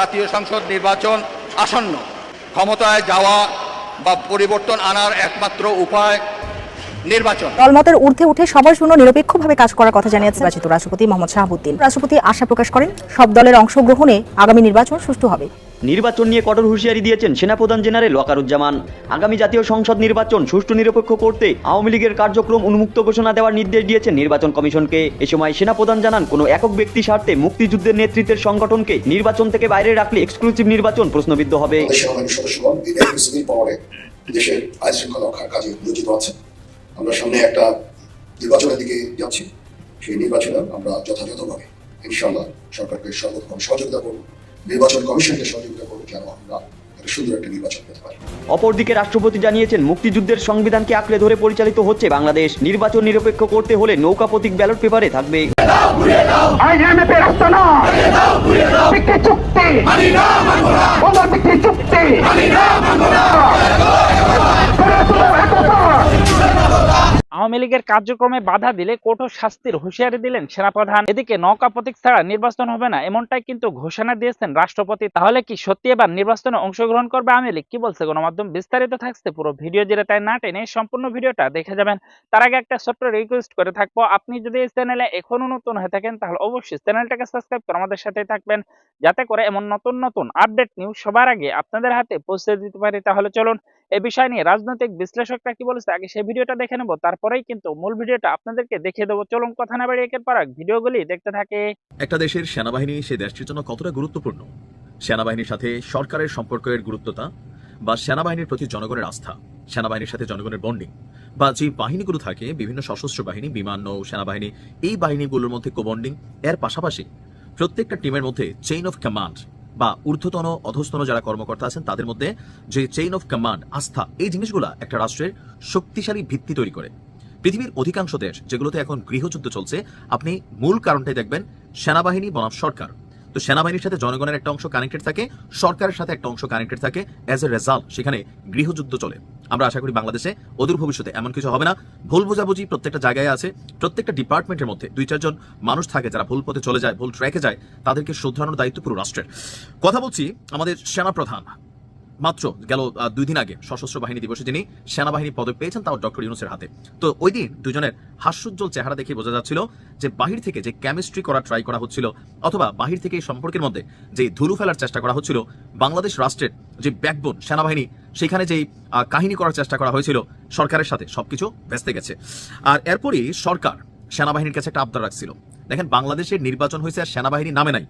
জাতীয় সংসদ নির্বাচন আসন্ন। ক্ষমতায় যাওয়া বা পরিবর্তন আনার একমাত্র উপায় নির্বাচন। দলমতের ঊর্ধ্বে উঠে সবার জন্য নিরপেক্ষভাবে কাজ করার কথা জানিয়েছেন নির্বাচিত রাষ্ট্রপতি মোহাম্মদ শাহাবুদ্দিন। রাষ্ট্রপতি আশা প্রকাশ করেন সব দলের অংশগ্রহণে আগামী নির্বাচন সুষ্ঠু হবে। নির্বাচন নিয়ে কঠোর হুঁশিয়ারি দিয়েছেন সেনাপ্রধান জেনারেল ওয়াকারুজ্জামান। আগামী জাতীয় সংসদ নির্বাচন সুষ্ঠু নিরপেক্ষ করতে আওয়ামী লীগের কার্যক্রম উন্মুক্ত ঘোষণা দেওয়ার নির্দেশ দিয়েছেন নির্বাচন কমিশনকে। এ সময় সেনাপ্রধান জানান, কোনো একক ব্যক্তি স্বার্থে মুক্তিযুদ্ধের নেতৃত্বের সংগঠনকে নির্বাচন থেকে বাইরে রাখলে এক্সক্লুসিভ নির্বাচন প্রশ্নবিদ্ধ হবে। দেশের আইন শৃঙ্খলা রক্ষার কাজে নিয়োজিত আছে। আমরা সামনে একটা নির্বাচনের দিকে যাচ্ছি। সেই নির্বাচনে আমরা যথাযথভাবে ইনশাআল্লাহ সরকারকে সর্বরকম সহযোগিতা করব, নির্বাচন কমিশনকে সহযোগিতা করব, যেন আমরা সুন্দর একটা নির্বাচন পেতে পারি। অপরদিকে রাষ্ট্রপতি জানিয়েছেন, মুক্তিযুদ্ধের সংবিধানকে আঁকড়ে ধরে পরিচালিত হচ্ছে বাংলাদেশ। নির্বাচন নিরপেক্ষ করতে হলে নৌকা প্রতীক ব্যালট পেপারে থাকবে। আওয়ামী লীগের কার্যক্রমে বাধা দিলে কঠোর শাস্তির হুঁশিয়ারি দিলেন সেনাপ্রধান। এদিকে নৌকা প্রতীক ছাড়া নির্বাচন হবে না, এমনটাই কিন্তু ঘোষণা দিয়েছেন রাষ্ট্রপতি। তাহলে কি সত্যি এবার নির্বাচনে অংশগ্রহণ করবে আওয়ামী লীগ? কি বলছে গণমাধ্যম? বিস্তারিত থাকছে পুরো ভিডিও জুড়ে, তাই না টেনে সম্পূর্ণ ভিডিওটা দেখে যাবেন। তার আগে একটা ছোট্ট রিকোয়েস্ট করে থাকবো, আপনি যদি এই চ্যানেলে এখনো নতুন হয়ে থাকেন তাহলে অবশ্যই চ্যানেলটাকে সাবস্ক্রাইব করে আমাদের সাথেই থাকবেন, যাতে করে এমন নতুন নতুন আপডেট নিউজ সবার আগে আপনাদের হাতে পৌঁছে দিতে পারি। তাহলে চলুন এই বিষয় নিয়ে রাজনৈতিক বিশ্লেষকরা কি বলেছে আগে সেই ভিডিওটা দেখে নেব, তারপরেই কিন্তু মূল ভিডিওটা আপনাদেরকে দেখিয়ে দেবো। চলুন কথা না বাড়িয়ে একের পর এক ভিডিওগুলি দেখতে থাকে। একটা দেশের সেনাবাহিনী সে দেশটির জন্য কতটা গুরুত্বপূর্ণ, সেনাবাহিনীর সাথে সরকারের সম্পর্কের গুরুত্বতা বা সেনাবাহিনীর প্রতি জনগণের আস্থা, সেনাবাহিনীর সাথে জনগণের বন্ডিং বা যে বাহিনীগুলো থাকে, বিভিন্ন সশস্ত্র বাহিনী, বিমান, নৌ সেনাবাহিনী, এই বাহিনীগুলোর মধ্যে কোবন্ডিং, এর পাশাপাশি প্রত্যেকটা টিমের মধ্যে চেইন অফ কমান্ড বা ঊর্ধ্বতন অধস্তন যারা কর্মকর্তা আছেন তাদের মধ্যে যে চেইন অফ কমান্ড, আস্থা, এই জিনিসগুলা একটা রাষ্ট্রের শক্তিশালী ভিত্তি তৈরি করে। পৃথিবীর অধিকাংশ দেশ যেগুলোতে এখন গৃহযুদ্ধ চলছে, আপনি মূল কারণটাই দেখবেন সেনাবাহিনী বনাম সরকার। তো সেনাবাহিনীর সাথে জনগণের একটা অংশ কানেক্টেড থাকে, সরকারের সাথে একটা অংশ কানেক্টেড থাকে, অ্যাজ এ রেজাল্ট সেখানে গৃহযুদ্ধ চলে। আমরা আশা করি বাংলাদেশে অদূর ভবিষ্যতে এমন কিছু হবে না। ভুল বোঝাবুঝি প্রত্যেকটা জায়গায় আছে, প্রত্যেকটা ডিপার্টমেন্টের মধ্যে 2-4 জন মানুষ থাকে যারা ভুল পথে চলে যায়, ভুল ট্র্যাকে যায়, তাদেরকে শুধরানোর দায়িত্ব পুরো রাষ্ট্রের। কথা বলছি আমাদের সেনাপ্রধান মাত্র গেল 2 দিন আগে সশস্ত্র বাহিনী দিবসে যিনি সেনাবাহিনী পদক পেয়েছেন, তাও ডক্টর ইউনূসের হাতে। তো ওই দিন দুজনের হাস্যোজ্জ্বল চেহারা দেখে বোঝা যাচ্ছিল যে বাহির থেকে যে কেমিস্ট্রি করা ট্রাই করা হচ্ছিল, অথবা বাহির থেকে এই সম্পর্কের মধ্যে যে ধুলো ফেলার চেষ্টা করা হচ্ছিল, বাংলাদেশ রাষ্ট্রের যে ব্যাকবোন সেনাবাহিনী, সেখানে যেই কাহিনী করার চেষ্টা করা হয়েছিল সরকারের সাথে, সবকিছু ভেস্তে গেছে। আর এরপরই সরকার সেনাবাহিনীর কাছে একটা আবদার রাখছিল। দেখেন, বাংলাদেশের নির্বাচন হয়েছে আর সেনাবাহিনী নামে নাই,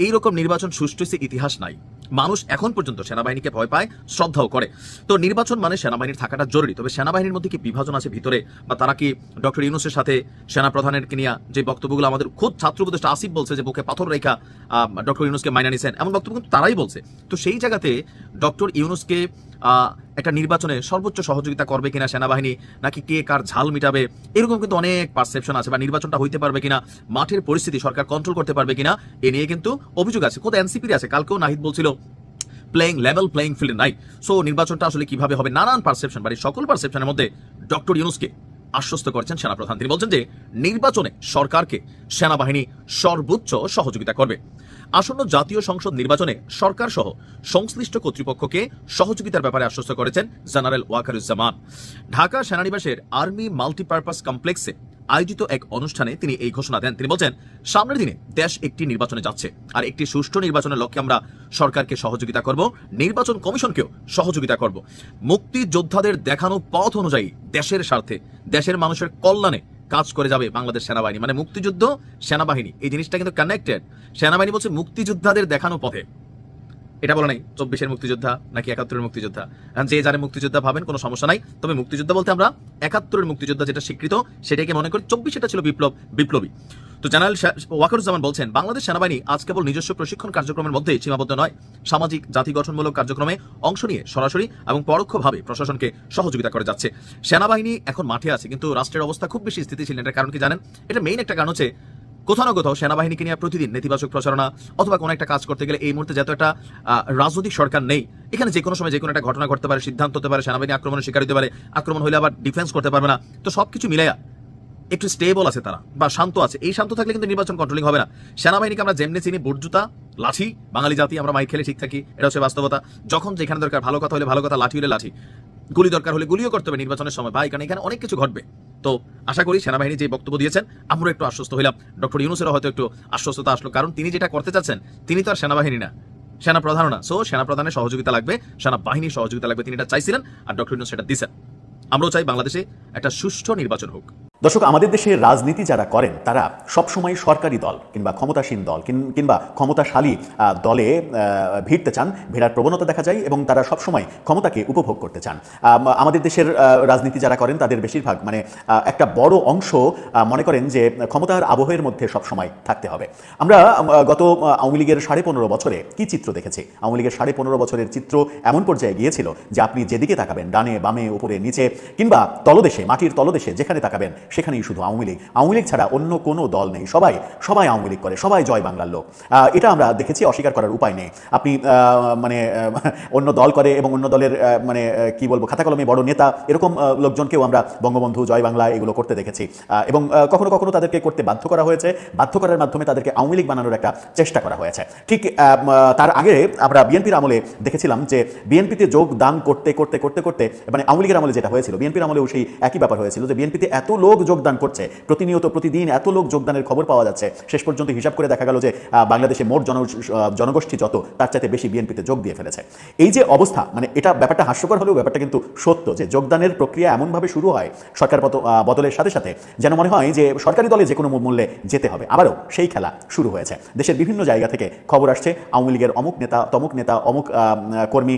এইরকম নির্বাচন সুষ্ঠু হয়েছে ইতিহাস নাই। মানুষ এখন পর্যন্ত সেনাবাহিনীকে ভয় পায়, শ্রদ্ধাও করে। তো নির্বাচন মানে সেনাবাহিনীর থাকাটা জরুরি। তবে সেনাবাহিনীর মধ্যে কি বিভাজন আছে ভিতরে, বা তারা কি ডক্টর ইউনূসের সাথে সেনাপ্রধানের নিয়ে যে বক্তব্যগুলো আমাদের খোদ ছাত্র উপদেষ্টা আসিফ বলছে যে বুকে পাথর রেখা ডক্টর ইউনূসকে মাইনা নিছেন, এমন বক্তব্য কিন্তু তারাই বলছে। তো সেই জায়গাতে ডক্টর ইউনূসকে একটা নির্বাচনে সর্বোচ্চ সহযোগিতা করবে কিনা সেনাবাহিনী, নাকি কে কার ঝাল মিটাবে, এরকম কিন্তু অনেক পারসেপশন আছে। বা নির্বাচনটা হইতে পারবে কিনা, মাঠের পরিস্থিতি সরকার কন্ট্রোল করতে পারবে কিনা, এ নিয়ে কিন্তু অভিযোগ আছে। খোদ এনসিপির আছে। কালকেও নাহিদ বলছিল লেভেল প্লেইং ফিল্ড নাই। সো নির্বাচনটা আসলে কিভাবে হবে, নানান পারসেপশন। বাড়ির সকল পারসেপশনের মধ্যে ডক্টর ইউনূসকে আশ্বস্ত করেছেন সেনাপ্রধান। তিনি বলছেন যে নির্বাচনে সরকারকে সেনাবাহিনী সর্বোচ্চ সহযোগিতা করবে। আসন্ন জাতীয় সংসদ নির্বাচনে সরকার সহ সংশ্লিষ্ট কর্তৃপক্ষকে সহযোগিতার ব্যাপারে আশ্বস্ত করেছেন জেনারেল ওয়াকারুজ্জামান। ঢাকা সেনানিবাসের আর্মি মাল্টিপারপাস কমপ্লেক্সে আয়োজিত এক অনুষ্ঠানে তিনি এই ঘোষণা দেন। তিনি বলছেন, সামনের দিনে দেশ একটি নির্বাচনে যাচ্ছে, আর একটি সুষ্ঠু নির্বাচনের লক্ষ্যে আমরা সরকারকে সহযোগিতা করব, নির্বাচন কমিশনকেও সহযোগিতা করব। মুক্তিযোদ্ধাদের দেখানো পথ অনুযায়ী দেশের স্বার্থে, দেশের মানুষের কল্যাণে কাজ করে যাবে বাংলাদেশ সেনাবাহিনী। মানে মুক্তিযুদ্ধ, সেনাবাহিনী, এই জিনিসটা কিন্তু কানেক্টেড। সেনাবাহিনী বলছে মুক্তিযোদ্ধাদের দেখানো পথে, এটা বলে নাই 24-এর মুক্তিযোদ্ধা নাকি 71-এর মুক্তিযোদ্ধা। যে যারা মুক্তিযোদ্ধা ভাবেন কোনো সমস্যা নাই। তবে মুক্তিযোদ্ধা বলতে আমরা 71-এর মুক্তিযোদ্ধা যেটা স্বীকৃত সেটাকে মনে করি, 24 ছিল বিপ্লবী। তো জেনারেল ওয়াকারুজ্জামান বলছেন, বাংলাদেশ সেনাবাহিনী আজ কেবল নিজস্ব প্রশিক্ষণ কার্যক্রমের মধ্যেই সীমাবদ্ধ নয়, সামাজিক জাতি গঠনমূলক কার্যক্রমে অংশ নিয়ে সরাসরি এবং পরোক্ষভাবে প্রশাসনকে সহযোগিতা করে যাচ্ছে। সেনাবাহিনী এখন মাঠে আছে, কিন্তু রাষ্ট্রের অবস্থা খুব বেশি স্থিতিশীল। এটার কারণ কি জানেন? এটা মেইন একটা কারণ হচ্ছে, কোথাও না কোথাও সেনাবাহিনীকে নিয়ে প্রতিদিন নেতিবাচক প্রচারণা, অথবা কোনো একটা কাজ করতে গেলে এই মুহূর্তে যেহেতু একটা রাজনৈতিক সরকার নেই, এখানে যে কোনো সময় যে কোনো একটা ঘটনা ঘটতে পারে, সিদ্ধান্ত হতে পারে, সেনাবাহিনী আক্রমণের শিকার হতে পারে, আক্রমণ হলে আবার ডিফেন্স করতে পারবে না। তো সবকিছু মিলাইয়া একটু স্টেবল আছে তারা বা শান্ত আছে, এই শান্ত থাকলে কিন্তু নির্বাচন কন্ট্রোলিং হবে না। সেনাবাহিনীকে আমরা যেমনি চিনি বুট জুতা লাঠি, বাঙালি জাতি আমরা মাইক খেলে ঠিক থাকি, এটা হচ্ছে বাস্তবতা। যখন যেখানে দরকার ভালো কথা হলে ভালো কথা, লাঠি হলে লাঠি, গুলি দরকার হলে গুলিও করতে হবে নির্বাচনের সময় ভাই, কারণ এখানে অনেক কিছু ঘটবে। তো আশা করি সেনাবাহিনী যে বক্তব্য দিয়েছেন আমরা একটু আশ্বস্ত হইলাম, ডক্টর ইউনূসেরও হয়তো একটু আশ্বস্ততা আসলো, কারণ তিনি যেটা করতে চাচ্ছেন তিনি তো আর সেনাবাহিনী না, সেনা প্রধানও না। সো সেনা প্রধানের সহযোগিতা লাগবে, সেনাবাহিনীর সহযোগিতা লাগবে, তিনি এটা চাইছিলেন আর ডক্টর ইউনূস সেটা দিচ্ছেন। আমরাও চাই বাংলাদেশে একটা সুষ্ঠু নির্বাচন হোক। দর্শক, আমাদের দেশে রাজনীতি যারা করেন তারা সবসময় সরকারি দল কিংবা ক্ষমতাসীন দল কিংবা ক্ষমতাশালী দলে ভিড়তে চান, ভিড়ার প্রবণতা দেখা যায় এবং তারা সবসময় ক্ষমতাকে উপভোগ করতে চান। আমাদের দেশের রাজনীতি যারা করেন তাদের বেশিরভাগ মানে একটা বড় অংশ মনে করেন যে ক্ষমতার আবহের মধ্যে সবসময় থাকতে হবে। আমরা গত আওয়ামী লীগের 15.5 বছরে কি চিত্র দেখেছি? আওয়ামী লীগের 15.5 বছরের চিত্র এমন পর্যায়ে গিয়েছিল যে আপনি যেদিকে তাকাবেন, ডানে বামে উপরে নিচে কিংবা তলদেশে, মাটির তলদেশে যেখানে তাকাবেন সেখানেই শুধু আওয়ামী লীগ। আওয়ামী লীগ ছাড়া অন্য কোনো দল নেই, সবাই আওয়ামী লীগ করে, সবাই জয় বাংলার লোক। এটা আমরা দেখেছি, অস্বীকার করার উপায় নেই। আপনি মানে অন্য দল করে এবং অন্য দলের মানে কি বলবো খাতা কলমে বড় নেতা এরকম লোকজনকেও আমরা বঙ্গবন্ধু, জয় বাংলা এগুলো করতে দেখেছি এবং কখনো কখনো তাদেরকে করতে বাধ্য করা হয়েছে, বাধ্য করার মাধ্যমে তাদেরকে আওয়ামী লীগ বানানোর একটা চেষ্টা করা হয়েছে। ঠিক তার আগে আমরা বিএনপির আমলে দেখেছিলাম যে বিএনপিতে যোগদান করতে করতে করতে করতে মানে আওয়ামী লীগের আমলে যেটা হয়েছিল, বিএনপির আমলেও সেই একই ব্যাপার হয়েছিল যে বিএনপিতে এত লোক যোগদান করছে, প্রতিনিয়ত প্রতিদিন এত লোক যোগদানের খবর পাওয়া যাচ্ছে, শেষ পর্যন্ত হিসাব করে দেখা গেল যে বাংলাদেশে মোট জনগোষ্ঠী যত তার চাইতে বেশি বিএনপিতে যোগ দিয়ে ফেলেছে। এই যে অবস্থা, মানে এটা ব্যাপারটা হাস্যকর হলেও ব্যাপারটা কিন্তু সত্য যে যোগদানের প্রক্রিয়া এমনভাবে শুরু হয় সরকার বদলের সাথে সাথে যেন মনে হয় যে সরকারি দলে যে কোনো মূল্যে যেতে হবে। আবারও সেই খেলা শুরু হয়েছে। দেশের বিভিন্ন জায়গা থেকে খবর আসছে আওয়ামী লীগের অমুক নেতা, তমুক নেতা, অমুক কর্মী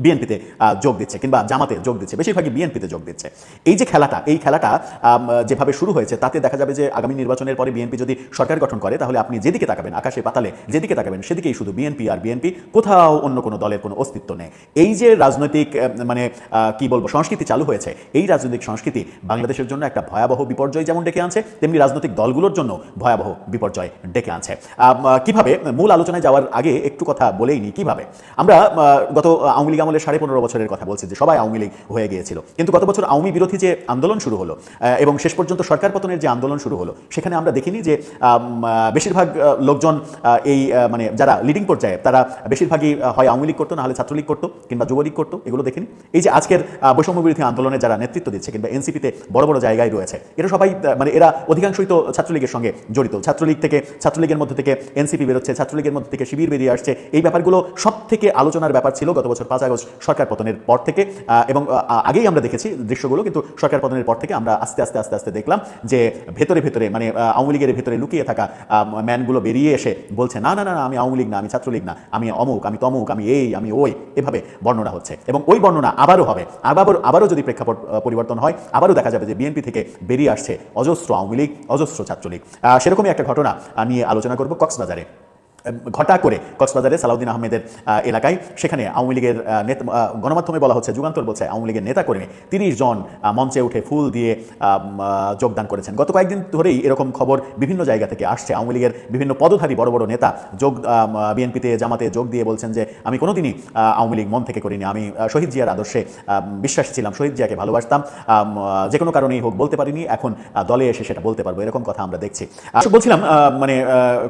বিএনপিতে যোগ দিচ্ছে কিংবা জামাতে যোগ দিচ্ছে, বেশিরভাগই বিএনপিতে যোগ দিচ্ছে। এই যে খেলাটা, এই খেলাটা যেভাবে শুরু হয়েছে তাতে দেখা যাবে যে আগামী নির্বাচনের পরে বিএনপি যদি সরকার গঠন করে তাহলে আপনি যেদিকে তাকাবেন, আকাশে পাতালে যেদিকে তাকাবেন সেদিকেই শুধু বিএনপি আর বিএনপি, কোথাও অন্য কোনো দলের কোনো অস্তিত্ব নেই। এই যে রাজনৈতিক মানে কি বলবো সংস্কৃতি চালু হয়েছে, এই রাজনৈতিক সংস্কৃতি বাংলাদেশের জন্য একটা ভয়াবহ বিপর্যয় যেমন ডেকে আনছে, তেমনি রাজনৈতিক দলগুলোর জন্য ভয়াবহ বিপর্যয় ডেকে আনছে। কিভাবে, মূল আলোচনায় যাওয়ার আগে একটু কথা বলেই নি। কিভাবে আমরা গত আওয়ামী লীগ আমলে 15.5 বছরের কথা বলছি যে সবাই আওয়ামী লীগ হয়ে গিয়েছিল, কিন্তু গত বছর আওয়ামী বিরোধী যে আন্দোলন শুরু হলো এবং শেষ পর্যন্ত সরকার পতনের যে আন্দোলন শুরু হলো, সেখানে আমরা দেখিনি যে বেশিরভাগ লোকজন এই মানে যারা লিডিং পর্যায়ে তারা বেশিরভাগই হয় আওয়ামী লীগ করতো, না হলে ছাত্রলীগ করতো কিংবা যুবলীগ করতো, এগুলো দেখিনি। এই যে আজকের বৈষম্য বিরোধী আন্দোলনে যারা নেতৃত্ব দিচ্ছে কিংবা এনসিপিতে বড় বড় জায়গায় রয়েছে, এরা সবাই মানে এরা অধিকাংশই তো ছাত্রলীগের সঙ্গে জড়িত। ছাত্রলীগের মধ্যে থেকে এনসিপি বেরোচ্ছে, ছাত্রলীগের মধ্যে থেকে শিবির বেরিয়ে আসছে। এই ব্যাপারগুলো সব থেকে আলোচনার ব্যাপার ছিল গত বছর 5 আগস্ট সরকার পতনের পর থেকে, এবং আগেই আমরা দেখেছি দৃশ্যগুলো, কিন্তু সরকার পতনের পর থেকে আমরা আস্তে আস্তে আস্তে আস্তে দেখলাম যে ভেতরে ভেতরে মানে আওয়ামী লীগের ভেতরে লুকিয়ে থাকা ম্যানগুলো বেরিয়ে এসে বলছে না না না আমি আওয়ামী লীগ না, আমি ছাত্রলীগ না, আমি অমুক, আমি তমুক, আমি এই, আমি ওই, এভাবে বর্ণনা হচ্ছে এবং ওই বর্ণনা আবারও হবে। আবারও যদি প্রেক্ষাপট পরিবর্তন হয়, আবারও দেখা যাবে যে বিএনপি থেকে বেরিয়ে আসছে অজস্র আওয়ামী লীগ, অজস্র ছাত্রলীগ। সেরকমই একটা ঘটনা নিয়ে আলোচনা করব কক্সবাজারে। ঘটা করে কক্সবাজারে সালাউদ্দিন আহমেদের এলাকায়, সেখানে আওয়ামী লীগের গণমাধ্যমে বলা হচ্ছে, যুগান্তর বলছে আওয়ামী লীগের নেতা কর্মী 30 জন মঞ্চে উঠে ফুল দিয়ে যোগদান করেছেন। গত কয়েকদিন ধরেই এরকম খবর বিভিন্ন জায়গা থেকে আসছে। আওয়ামী লীগের বিভিন্ন পদধারী বড় বড় নেতা বিএনপিতে জামাতে যোগ দিয়ে বলছেন যে আমি কোনোদিনই আওয়ামী লীগ মন থেকে করিনি, আমি শহীদ জিয়ার আদর্শে বিশ্বাসী ছিলাম, শহীদ জিয়াকে ভালোবাসতাম, যে কোনো কারণেই হোক বলতে পারিনি, এখন দলে এসে সেটা বলতে পারবো, এরকম কথা আমরা দেখছি। বলছিলাম মানে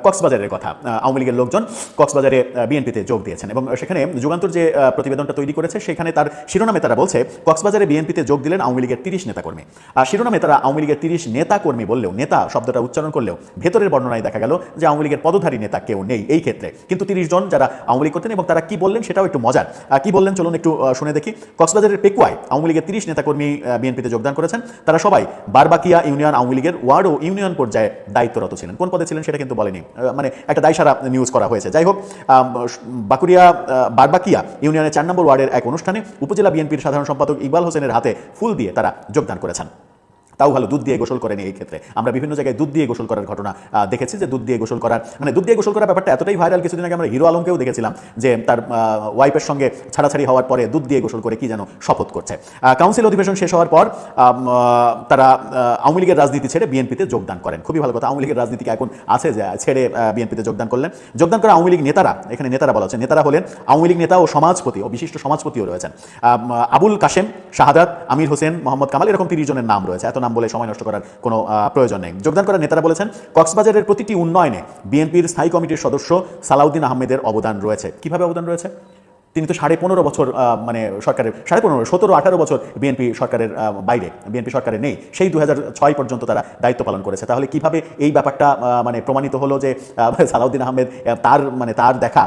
কক্সবাজারের কথা। আওয়ামী লীগের লোকজন কক্সবাজারে বিএনপিতে যোগ দিয়েছেন এবং সেখানে যুগান্তর যে প্রতিবেদনটা তৈরি করেছে সেখানে তার শিরোনামে তারা বলছে কক্সবাজারে বিএনপিতে যোগ দিলেন আওয়ামী লীগের 30 নেতাকর্মী। শিরোনামে তারা আওয়ামী লীগের 30 নেতাকর্মী বললেও, নেতা শব্দটা উচ্চারণ করলেও ভেতরের বর্ণনায় দেখা গেল যে আওয়ামী লীগের পদধারী নেতা কেউ নেই এই ক্ষেত্রে, কিন্তু 30 জন যারা আওয়ামী লীগ করতেন এবং তারা কি বললেন সেটাও একটু মজার। কি বললেন চলুন একটু শুনে দেখি। কক্সবাজারের পেকুয়ায় আওয়ামী লীগের 30 নেতাকর্মী বিএনপিতে যোগদান করেছেন। তারা সবাই বারবাকিয়া ইউনিয়ন আওয়ামী লীগের ওয়ার্ড ও ইউনিয়ন পর্যায়ে দায়িত্বরত ছিলেন। কোন পদে ছিলেন সেটা কিন্তু বলেনি, মানে একটা দায়সারা নিউজ করা হয়েছে। যাই হোক, বারবাকিয়া ইউনিয়নের 4 নম্বর ওয়ার্ডের এক অনুষ্ঠানে উপজেলা বিএনপির সাধারণ সম্পাদক ইকবাল হোসেনের হাতে ফুল দিয়ে তারা যোগদান করেছেন। তাও ভালো, দুধ দিয়ে গোসল করেনি। এই ক্ষেত্রে আমরা বিভিন্ন জায়গায় দুধ দিয়ে গোসল করার ঘটনা দেখেছি, যে দুধ দিয়ে গোসল করার মানে দুধ দিয়ে গোসল করার ব্যাপারটা এতটাই ভাইরাল, কিছুদিন আগে আমরা হিরো আলমকেও দেখেছিলাম যে তার ওয়াইফের সঙ্গে ছাড়াছাড়ি হওয়ার পরে দুধ দিয়ে গোসল করে কি যেন শপথ করছে। কাউন্সিল অধিবেশন শেষ হওয়ার পর তারা আওয়ামী লীগের রাজনীতি ছেড়ে বিএনপিতে যোগদান করেন। খুবই ভালো কথা, আওয়ামী লীগের রাজনীতিকে এখন আছে যে ছেড়ে বিএনপিতে যোগদান করলেন। যোগদান করা আওয়ামী লীগ নেতারা, এখানে নেতারা বলা হচ্ছে, নেতারা হলেন আওয়ামী লীগ নেতা ও সমাজপতি ও বিশিষ্ট সমাজপতিও রয়েছেন। আবুল কাশেম, শাহাদাত, আমির হোসেন, মোহাম্মদ কামাল, এরকম 30 জনের নাম রয়েছে। এত নাম নাম বলে সময় নষ্ট করার কোনো প্রয়োজন নেই। যোগদান করা নেতারা বলেছেন, কক্সবাজারের প্রতিটি উন্নয়নে বিএনপির স্থায়ী কমিটির সদস্য সালাউদ্দিন আহমেদের অবদান রয়েছে। কিভাবে অবদান রয়েছে? তিনি তো 15.5 বছর মানে সরকারের 15.5, 17-18 বছর বিএনপি সরকারের বাইরে, বিএনপি সরকারে নেই, সেই 2006 পর্যন্ত তারা দায়িত্ব পালন করেছে। তাহলে কিভাবে এই ব্যাপারটা মানে প্রমাণিত হলো যে সালাউদ্দিন আহমেদ তার দেখা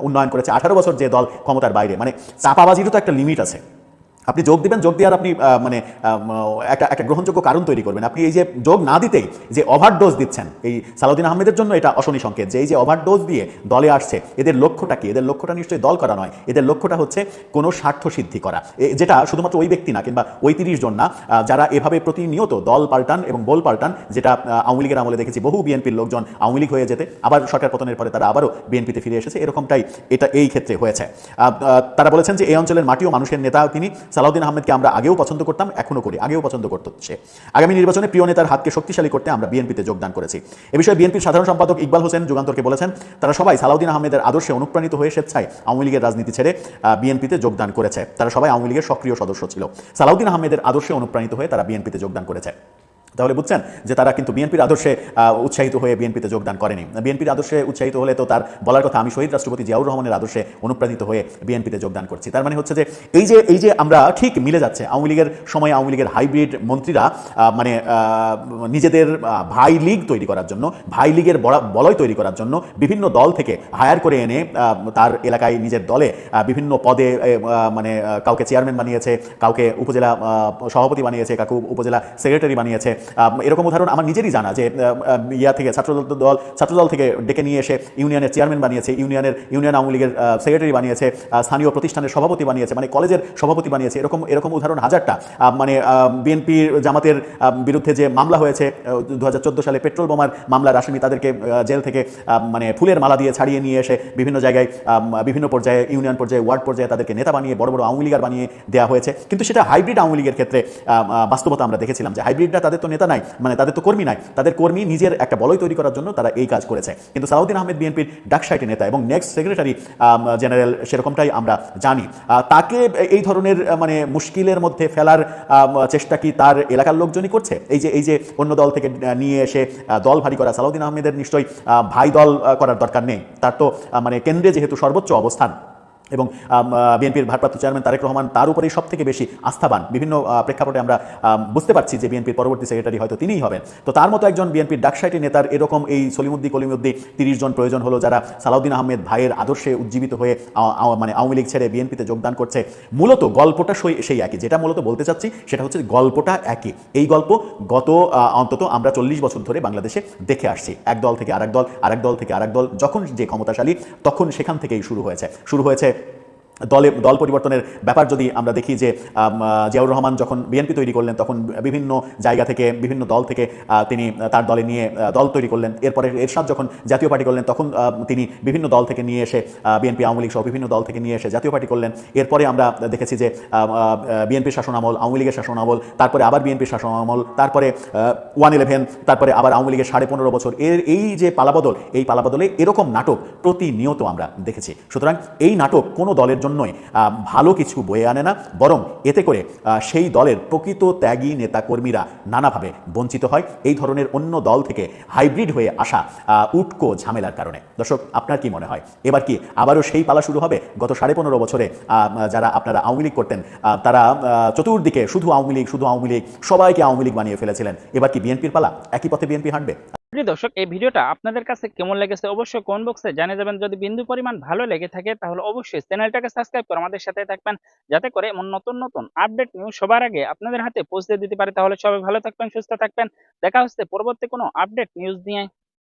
উন্নয়ন করেছে? 18 বছর যে দল ক্ষমতার বাইরে, মানে চাপাবাজিরও তো একটা লিমিট আছে। আপনি যোগ দিবেন, যোগ দিয়ে আর আপনি মানে একটা গ্রহণযোগ্য কারণ তৈরি করবেন। আপনি এই যে যোগ না দিতেই যে ওভারডোজ দিচ্ছেন, এই সালাউদ্দিন আহমেদের জন্য এটা অশনি সংকেত যে এই যে ওভারডোজ দিয়ে দলে আসছে, এদের লক্ষ্যটা কি? এদের লক্ষ্যটা নিশ্চয়ই দল করা নয়, এদের লক্ষ্যটা হচ্ছে কোনো স্বার্থ সিদ্ধি করা, যেটা শুধুমাত্র ওই ব্যক্তি না কিংবা ওই 30 জন না, যারা এভাবে প্রতিনিয়ত দল পাল্টান এবং বল পাল্টান, যেটা আওয়ামী লীগের আমলে দেখেছি বহু বিএনপির লোকজন আওয়ামী লীগ হয়ে যেতে, আবার সরকার পতনের পরে তারা আবারও বিএনপিতে ফিরে এসেছে, এরকমটাই এটা এই ক্ষেত্রে হয়েছে। তারা বলেছেন যে এই অঞ্চলের মাটি ও মানুষের নেতা তিনি। সালাউদ্দিন আহমেদকে আমরা আগেও পছন্দ করতাম, এখনো করি, আগেও পছন্দ করছে। আগামী নির্বাচনে প্রিয় নেতার হাতকে শক্তিশালী করতে আমরা বিএনপিতে যোগদান করেছি। এ বিষয়ে বিএনপির সাধারণ সম্পাদক ইকবাল হোসেন যুগান্তরকে বলেছেন, তারা সবাই সালাউদ্দিন আহমেদের আদর্শে অনুপ্রাণিত হয়ে স্বেচ্ছায় আওয়ামী লীগের রাজনীতি ছেড়ে বিএনপিতে যোগদান করেছে। তারা সবাই আওয়ামী লীগের সক্রিয় সদস্য ছিল। সালাউদ্দিন আহমেদের আদর্শে অনুপ্রাণিত হয়ে তারা বিএনপিতে যোগদান করেছে। তাহলে বুঝছেন যে তারা কিন্তু বিএনপির আদর্শে উৎসাহিত হয়ে বিএনপিতে যোগদান করেনি। বিএনপির আদর্শে উৎসাহিত হলে তো তার বলার কথা, আমি শহীদ রাষ্ট্রপতি জিয়াউর রহমানের আদর্শে অনুপ্রাণিত হয়ে বিএনপিতে যোগদান করছি। তার মানে হচ্ছে যে এই যে আমরা ঠিক মিলে যাচ্ছে, আওয়ামী লীগের সময় আওয়ামী লীগের হাইব্রিড মন্ত্রীরা মানে নিজেদের ভাই লীগ তৈরি করার জন্য, ভাই লীগের বলয় তৈরি করার জন্য বিভিন্ন দল থেকে হায়ার করে এনে তার এলাকায় নিজের দলে বিভিন্ন পদে মানে কাউকে চেয়ারম্যান বানিয়েছে, কাউকে উপজেলা সভাপতি বানিয়েছে, কাউকে উপজেলা সেক্রেটারি বানিয়েছে। এরকম উদাহরণ আমার নিজেরই জানা যে ইয়া থেকে ছাত্রদল থেকে ডেকে নিয়ে এসে ইউনিয়নের চেয়ারম্যান বানিয়েছে, ইউনিয়ন আওয়ামী লীগের সেক্রেটারি বানিয়েছে, স্থানীয় প্রতিষ্ঠানের সভাপতি বানিয়েছে, মানে কলেজের সভাপতি বানিয়েছে। এরকম উদাহরণ হাজারটা। মানে বিএনপির জামাতের বিরুদ্ধে যে মামলা হয়েছে 2014 সালে পেট্রোল বোমার মামলার আসামি, তাদেরকে জেল থেকে মানে ফুলের মালা দিয়ে ছাড়িয়ে নিয়ে এসে বিভিন্ন জায়গায়, বিভিন্ন পর্যায়ে, ইউনিয়ন পর্যায়ে, ওয়ার্ড পর্যায়ে তাদেরকে নেতা বানিয়ে বড় বড় আওয়ামী লীগার বানিয়ে দেওয়া হয়েছে। কিন্তু সেটা হাইব্রিড আওয়ামী লীগের ক্ষেত্রে বাস্তবতা আমরা দেখেছিলাম যে হাইব্রিডরা তাদের তো নেতা নাই, মানে তাদের তো কর্মী নাই, তাদের কর্মী নিজের একটা বলয় তৈরি করার জন্য তারা এই কাজ করেছে। কিন্তু সালাউদ্দিন আহমেদ বিএনপির ডাকসাইটি নেতা এবং নেক্সট সেক্রেটারি জেনারেল, সেরকমটাই আমরা জানি। তাকে এই ধরনের মানে মুশকিলের মধ্যে ফেলার চেষ্টা কি তার এলাকার লোকজনই করছে? এই যে অন্য দল থেকে নিয়ে এসে দল ভারী করা, সালাউদ্দিন আহমেদের নিশ্চয়ই ভাই দল করার দরকার নেই। তার তো মানে কেন্দ্রে যেহেতু সর্বোচ্চ অবস্থান এবং বিএনপির ভারপ্রাপ্ত চেয়ারম্যান তারেক রহমান তার উপরেই সব থেকে বেশি আস্থাবান, বিভিন্ন প্রেক্ষাপটে আমরা বুঝতে পারছি যে বিএনপির পরবর্তী সেক্রেটারি হয়তো তিনিই হবেন। তো তার মতো একজন বিএনপির ডাকসাইটি নেতার এরকম এই কলিমুদ্দি 30 জন প্রয়োজন হলো, যারা সালাউদ্দিন আহমেদ ভাইয়ের আদর্শে উজ্জীবিত হয়ে মানে আওয়ামী লীগ ছেড়ে বিএনপিতে যোগদান করছে। মূলত গল্পটা সেই একই, যেটা মূলত বলতে চাচ্ছি সেটা হচ্ছে গল্পটা একই। এই গল্প গত অন্তত আমরা 40 বছর ধরে বাংলাদেশে দেখে আসছি। এক দল থেকে আরেক দল, আরেক দল থেকে আরেক দল, যখন যে ক্ষমতাশালী তখন সেখান থেকেই শুরু হয়েছে দল পরিবর্তনের ব্যাপার। যদি আমরা দেখি যে জিয়াউর রহমান যখন বিএনপি তৈরি করলেন, তখন বিভিন্ন জায়গা থেকে, বিভিন্ন দল থেকে তিনি তার দলে নিয়ে দল তৈরি করলেন। এরপরে এরশাদ যখন জাতীয় পার্টি করলেন, তখন তিনি বিভিন্ন দল থেকে নিয়ে এসে বিএনপি, আওয়ামী লীগ সহ বিভিন্ন দল থেকে নিয়ে এসে জাতীয় পার্টি করলেন। এরপরে আমরা দেখেছি যে বিএনপির শাসনামল, আওয়ামী লীগের শাসনামল, তারপরে আবার বিএনপির শাসনামল, তারপরে 111, তারপরে আবার আওয়ামী লীগের 15.5 বছর। এই যে পালাবদল, এই পালাবদলে এরকম নাটক প্রতিনিয়ত আমরা দেখেছি। সুতরাং এই নাটক কোনো দলের জন্যই ভালো কিছু বয়ে আনে না, বরং এতে করে সেই দলের প্রকৃত ত্যাগী নেতাকর্মীরা নানাভাবে বঞ্চিত হয় এই ধরনের অন্য দল থেকে হাইব্রিড হয়ে আসা উটকো ঝামেলার কারণে। দর্শক, আপনার কি মনে হয় এবার কি আবারও সেই পালা শুরু হবে? গত 15.5 বছরে যারা আপনারা আওয়ামী লীগ করতেন, তারা চতুর্দিকে শুধু আওয়ামী লীগ, সবাইকে আওয়ামী লীগ বানিয়ে ফেলেছিলেন। এবার কি বিএনপির পালা? একই পথে বিএনপি হাঁটবে? প্রিয় দর্শক, এই ভিডিওটা আপনাদের কাছে কেমন লেগেছে অবশ্যই কমেন্ট বক্সে জানিয়ে যাবেন। যদি বিন্দু পরিমাণ ভালো লেগে থাকে তাহলে অবশ্যই চ্যানেলটাকে সাবস্ক্রাইব করে আমাদের সাথে থাকবেন, যাতে করে এমন নতুন নতুন আপডেট নিউজ সবার আগে আপনাদের হাতে পৌঁছে দিতে পারে। তাহলে সবাই ভালো থাকবেন, সুস্থ থাকবেন। দেখা হচ্ছে পরবর্তী কোনো আপডেট নিউজ নিয়ে।